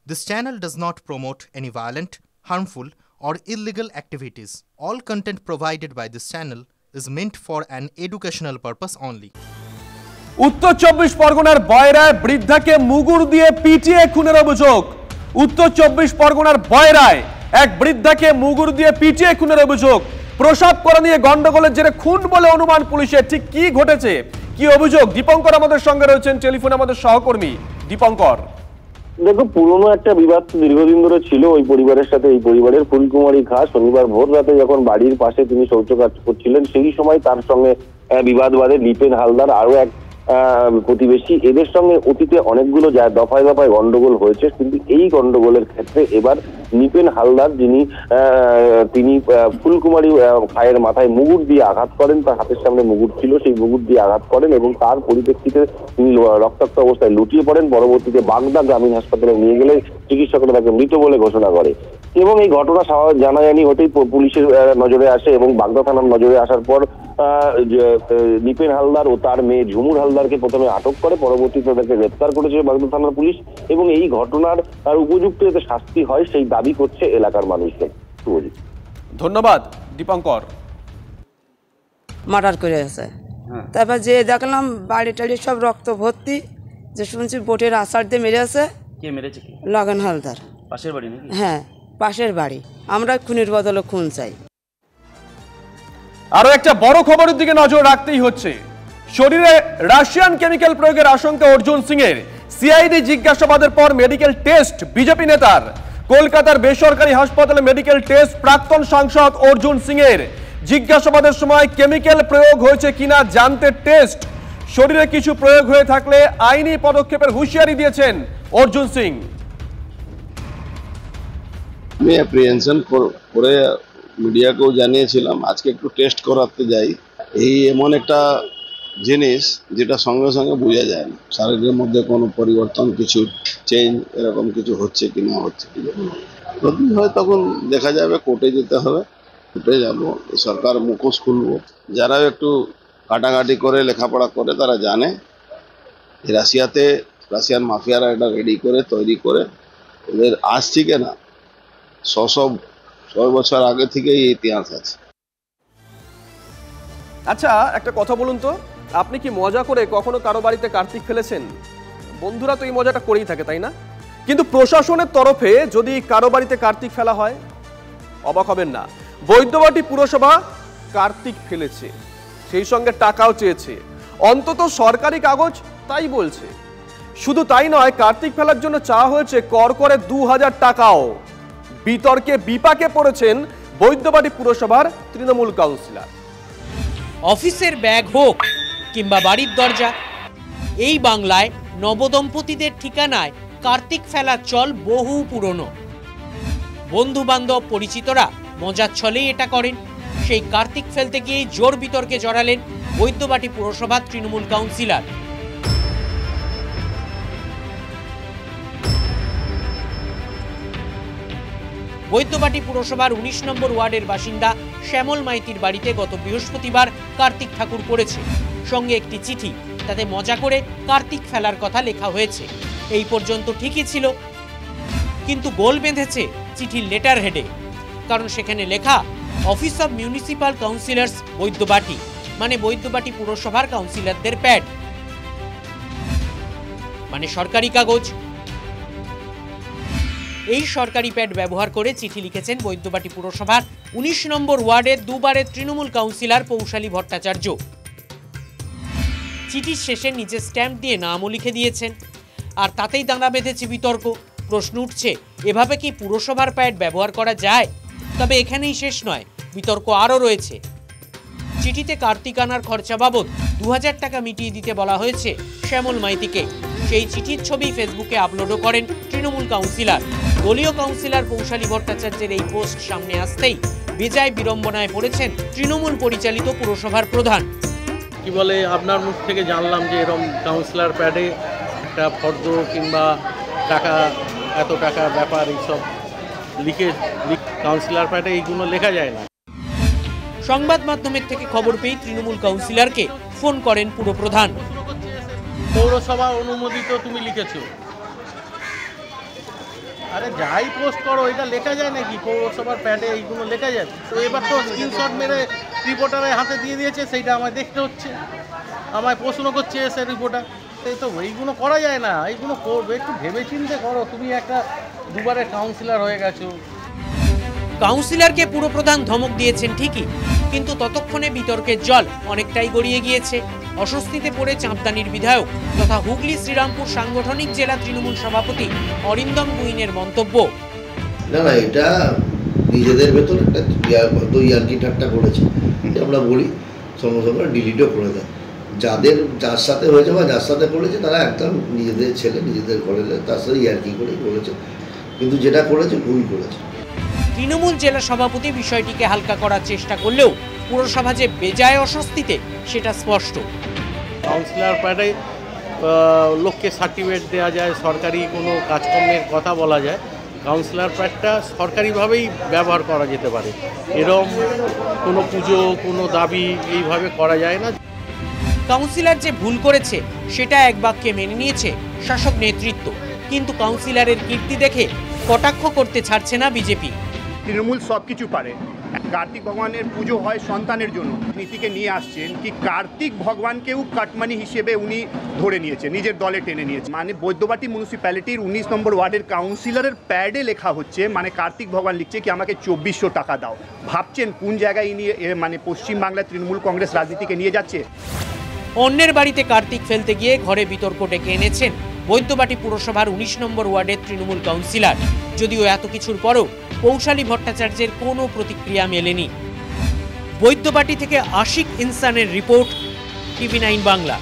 This channel does not promote any violent, harmful, or illegal activities. All content provided by this channel is meant for an educational purpose only. উত্তর 24 পরগনার বয়রায় বৃদ্ধাকে মুগুর দিয়ে পিটিয়ে খুনের অভিযোগ। উত্তর 24 পরগনার বয়রায় এক বৃদ্ধাকে মুগুর দিয়ে পিটিয়ে খুনের অভিযোগ। প্রসব করা নিয়ে গন্ডগোলের জেরে খুন বলে অনুমান পুলিশের। ঠিক কি ঘটেছে, কি অভিযোগ? দীপঙ্কর আমাদের সঙ্গে রয়েছেন টেলিফোনে, আমাদের সহকর্মী দীপঙ্কর। দেখো, পুরনো একটা বিবাদ দীর্ঘদিন ধরে ছিল ওই পরিবারের সাথে। এই পরিবারের ফুলকুমারী ঘা শনিবার ভোর রাতে যখন বাড়ির পাশে তিনি শৌচকাজ করছিলেন, সেই সময় তার সঙ্গে বিবাদ বাঁধে নিপেন হালদার, আরো এক প্রতিবেশী। এদের সঙ্গে অতীতে অনেকগুলো দফায় দফায় গন্ডগোল হয়েছে, কিন্তু এই গন্ডগোলের ক্ষেত্রে এবার নিপেন হালদার তিনি ফুলকুমারী ভাইয়ের মাথায় মুগুর দিয়ে আঘাত করেন। তার হাতের সামনে মুগুর ছিল, সেই মুগুর দিয়ে আঘাত করেন এবং তার পরিপ্রেক্ষিতে তিনি রক্তাক্ত অবস্থায় লুটিয়ে পড়েন। পরবর্তীতে বাগদা গ্রামীণ হাসপাতালে নিয়ে গেলে চিকিৎসকরা তাকে মৃত বলে ঘোষণা করে এবং এই ঘটনা জানাজানি হতেই পুলিশের নজরে আসে এবং বাগদা থানার নজরে আসার পর নিপেন হালদার ও তার মেয়ে ঝুমুর হালদারকে প্রথমে আটক করে, পরবর্তীতে তাকে গ্রেপ্তার করেছে বাগদা থানার পুলিশ এবং এই ঘটনার উপযুক্ত যাতে শাস্তি হয় সেই দাবি করছে এলাকার মানুষজন। ধন্যবাদ দীপঙ্কর। মার্ডার করে আছে, তারপর যে দেখলাম বাড়ি টাড়ি সব রক্ত ভর্তি, যে শুনছি বোটের আষাঢ় দিয়ে মেরে আছে। কে মেরেছে? লগন হালদার। পাশের বাড়ি নাকি? হ্যাঁ, পাশের বাড়ি। আমরা খুনের বদলে খুন চাই। আরো একটা বড় খবরের দিকে নজর রাখতেই হচ্ছে। শরীরে রাশিয়ান কেমিক্যাল প্রয়োগের আশঙ্কা অর্জুন সিং এর। সিআইডি জিজ্ঞাসাবাদের পর মেডিকেল টেস্ট বিজেপি নেতার। কলকাতার বেসরকারি হাসপাতালে মেডিকেল টেস্ট প্রাক্তন সাংসদ অর্জুন সিং এর। জিজ্ঞাসাবাদের সময় কেমিক্যাল প্রয়োগ হয়েছে কিনা জানতে টেস্ট। শরীরে কিছু প্রয়োগ হয়ে থাকলে আইনি পদক্ষেপের হুঁশিয়ারি দিয়েছেন অর্জুন সিং। আমি অ্যাপ্রিহেনশন করে মিডিয়াকেও জানিয়েছিলাম, আজকে একটু টেস্ট করাতে যাই। এই এমন একটা জিনিস যেটা সঙ্গে সঙ্গে বোঝা যায় না শরীরের মধ্যে কোনো পরিবর্তন, কিছু চেঞ্জ এরকম কিছু হচ্ছে কি না হচ্ছে কি। যদি হয় তখন দেখা যাবে, কোর্টে যেতে হবে, কোর্টে যাব, সরকার মুখোশ খুলবো। যারা একটু কাটাকাটি করে লেখাপড়া করে তারা জানে রাশিয়ান মাফিয়ারা এটা রেডি করে তৈরি করে ওদের আজ থেকে না 100 বছর আগে থেকে এই ইতিহাস আছে। আচ্ছা, একটা কথা বলুন তো, আপনি কি মজা করে কখনো কারো বাড়িতে কার্তিক ফেলেছেন? বন্ধুরা তো এই মজাটা করেই থাকে, তাই না? কিন্তু প্রশাসনের তরফে যদি কারো বাড়িতে কার্তিক ফেলা হয়, অবাক হবেন না। বৈদ্যবাটি পুরসভা কার্তিক ফেলেছে, সেই সঙ্গে টাকাও চেয়েছে, অন্তত সরকারি কাগজ তাই বলছে। শুধু তাই নয়, কার্তিক ফেলার জন্য চাওয়া হয়েছে করকরে 2000 টাকাও। বিতর্কে বিপাকে পড়েছেন বৈদ্যবাটি পুরসভার তৃণমূল কাউন্সিলর। অফিসের ব্যাগ হোক কিংবা বাড়ির দরজা, এই বাংলায় নবদম্পতিদের ঠিকানায় কার্তিক ফেলার চল বহু পুরনো। বন্ধু বান্ধব পরিচিতরা মজার ছলেই এটা করেন। সেই কার্তিক ফেলতে গিয়ে জোর বিতর্কে জড়ালেন বৈদ্যবাটি পুরসভার তৃণমূল কাউন্সিলর। বৈদ্যবাটি পুরসভার 19 নম্বর ওয়ার্ডের বাসিন্দা শ্যামল মাইতির বাড়িতে গত বৃহস্পতিবার কার্তিক ঠাকুর পড়েছে, সঙ্গে একটি চিঠি। তাতে মজা করে কার্তিক ফেলার কথা লেখা হয়েছে। এই পর্যন্ত ঠিকই ছিল, কিন্তু গোল বেঁধেছে চিঠির লেটার হেডে। কারণ সেখানে লেখা office of municipal councillors Baidyabati, মানে বৈদ্যবাটি পুরসভার কাউন্সিলরদের প্যাড, মানে সরকারি কাগজ। এই সরকারি প্যাড ব্যবহার করে চিঠি লিখেছেন বৈদ্যবাটি পুরসভার 19 নম্বর ওয়ার্ডের দুবারের তৃণমূল কাউন্সিলর পৌশালী ভট্টাচার্য। চিঠির শেষে নিচে স্ট্যাম্প দিয়ে নামও লিখে দিয়েছেন। আর তাতেই দাঁড়া বেঁধেছে বিতর্ক। প্রশ্ন উঠছে, এভাবে কি পুরসভার প্যাড ব্যবহার করা যায়? তবে এখানেই শেষ নয়, বিতর্ক আরও রয়েছে। চিঠিতে কার্তিক আনার খরচা বাবদ 2000 টাকা মিটিয়ে দিতে বলা হয়েছে শ্যামল মাইতিকে। সেই চিঠির ছবি ফেসবুকে আপলোডও করেন তৃণমূল কাউন্সিলর। দলীয় কাউন্সিলর পৌশালী ভট্টাচার্যের এই পোস্ট সামনে আসতেই বেজায় বিড়ম্বনায় পড়েছেন তৃণমূল পরিচালিত পুরসভার প্রধান। কি বলে, আপনার মুখ থেকে জানলাম যে এরকম কাউন্সিলর প্যাডে একটা ফর্দ কিংবা টাকা, এত টাকা ব্যাপার এইসব লিখে কাউন্সিলর প্যাডে এইগুলো লেখা যায় না। সংবাদ মাধ্যমের থেকে খবর পেয়ে তৃণমূল কাউন্সিলরকে ফোন করেন পুরপ্রধান। পৌরসভা অনুমোদিত তুমি লিখেছো, আরে যাই পোস্ট করো এটা লেখা যায় নাকি পৌরসভার প্যাডে এইগুলো লেখা যায়? তো এবার তো স্ক্রিনশট মেরে রিপোর্টারের হাতে দিয়ে দিয়েছে, সেইটা আমায় দেখতে হচ্ছে, আমায় প্রশ্ন করছে এসে রিপোর্টার। এই তো এইগুলো করা যায় না, এইগুলো করবে একটু ভেবেচিন্তে করো। তুমি একটা দুবারের কাউন্সিলর হয়ে গেছো। কাউন্সিলরকে পুরপ্রধান ধমক দিয়েছেন ঠিকই, কিন্তু ততক্ষণে বিতর্কের জল অনেকটাই গড়িয়ে গিয়েছে। অস্বস্তিতে পড়ে চাঁপদানির বিধায়ক তথা হুগলি শ্রীরামপুর সাংগঠনিক জেলা তৃণমূল সভাপতি অরিন্দম গুইনের মন্তব্য, না না, এটা নিজেদের ভেতর একটা ইয়ার্কি ঠাট্টা করেছে, আমরা বলি সঙ্গে সঙ্গে ডিলিটও করে দেয়। যার সাথে হয়েছে বা যার সাথে করেছে তারা একদম নিজেদের ছেলে, নিজেদের ঘরে তার সাথে ইয়ার্কি করেই করেছে, কিন্তু যেটা করেছে ভুল করেছে। তৃণমূল জেলা সভাপতি বিষয়টিকে হালকা করার চেষ্টা করলেও পুরসভা যে বেজায় অস্বস্তিতে সেটা স্পষ্ট। কাউন্সিলর প্যাডে লোককে সার্টিফিকেট দেওয়া যায়, সরকারি কোনো কাজকর্মের কথা বলা যায়, কাউন্সিলর প্যাডটা সরকারিভাবেই ব্যবহার করা যেতে পারে। এরম কোনো পুজো, কোনো দাবি এইভাবে করা যায় না। কাউন্সিলর যে ভুল করেছে সেটা এক বাক্যে মেনে নিয়েছে শাসক নেতৃত্ব, কিন্তু কাউন্সিলরের কীর্তি দেখে কটাক্ষ করতে ছাড়ছে না বিজেপি। তৃণমূল সব কিছু পারে। কার্তিক ভগবানের পুজো হয় সন্তানের জন্য, নীতিকে নিয়ে আসছেন কি কার্তিক ভগবানকেও কাটমানি হিসেবে উনি ধরে নিয়েছে, নিজের দলে টেনে নিয়েছে। মানে বৈদ্যবাটি মিউনিসিপ্যালিটির 19 নম্বর ওয়ার্ডের কাউন্সিলরের প্যাডে লেখা হচ্ছে, মানে কার্তিক ভগবান লিখছে কি আমাকে 2400 টাকা দাও। ভাবছেন কোন জায়গায় নিয়ে মানে পশ্চিমবাংলার তৃণমূল কংগ্রেস রাজনীতিকে নিয়ে যাচ্ছে। অন্যের বাড়িতে কার্তিক ফেলতে গিয়ে ঘরে বিতর্ক ডেকে এনেছেন বৈদ্যবাটি পুরসভার 19 নম্বর ওয়ার্ডের তৃণমূল কাউন্সিলর। যদিও এত কিছুর পরও কৌশালী ভট্টাচার্যের কোনো প্রতিক্রিয়া মেলেনি। বৈদ্যবাটি থেকে আশিক ইনসানের রিপোর্ট, TV9 বাংলা।